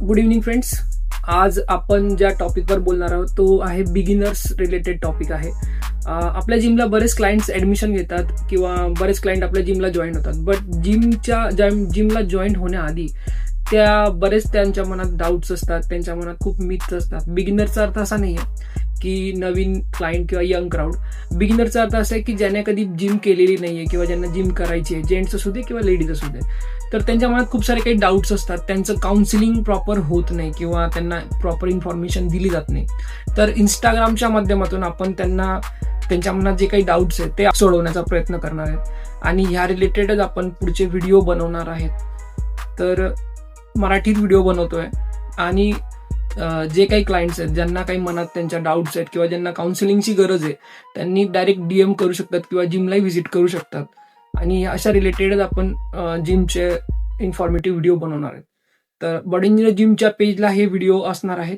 Good evening friends. आज आपण ज्या टॉपिकवर बोलणार आहोत तो आहे बिगिनर्स रिलेटेड टॉपिक आहे. आपल्या जिमला बरेच क्लायंट्स ऍडमिशन घेतात किंवा बरेच क्लायंट आपल्या जिमला जॉईन होतात. बट जिमला जॉईन होण्याआधी बरेच त्यांच्या मनात डाऊट्स असतात, त्यांच्या मनात खूप मिथ्स असतात. बिगिनरचा अर्थ असा नाही आहे की नवीन क्लायंट किंवा यंग क्राऊड. बिगिनरचा अर्थ असा आहे की ज्याने कधी जिम केलेली नाहीये किंवा ज्यांना जिम करायची आहे, जेंट्स असू दे किंवा लेडीज असू दे. तर त्यांच्या मनात खूप सारे काही डाऊट्स असतात. त्यांचं काउन्सिलिंग प्रॉपर होत नाही किंवा त्यांना प्रॉपर इन्फॉर्मेशन दिली जात नाही. तर इंस्टाग्रामच्या माध्यमातून आपण त्यांच्या मनात जे काही डाऊट्स आहेत ते सोडवण्याचा प्रयत्न करणार आहेत आणि ह्या रिलेटेडच आपण पुढचे व्हिडिओ बनवणार आहेत. तर मराठीत व्हिडिओ बनवतोय आणि जे काही क्लायंट्स आहेत, ज्यांना काही मनात त्यांच्या डाऊट्स आहेत किंवा ज्यांना काउन्सिलिंगची गरज आहे, त्यांनी डायरेक्ट DM करू शकतात किंवा जिमलाही व्हिजिट करू शकतात. आणि अशा रिलेटेडच आपण जिमचे इन्फॉर्मेटिव्ह व्हिडिओ बनवणार आहेत. तर बॉडी इंजिनियर जिमच्या पेजला हे व्हिडिओ असणार आहेत.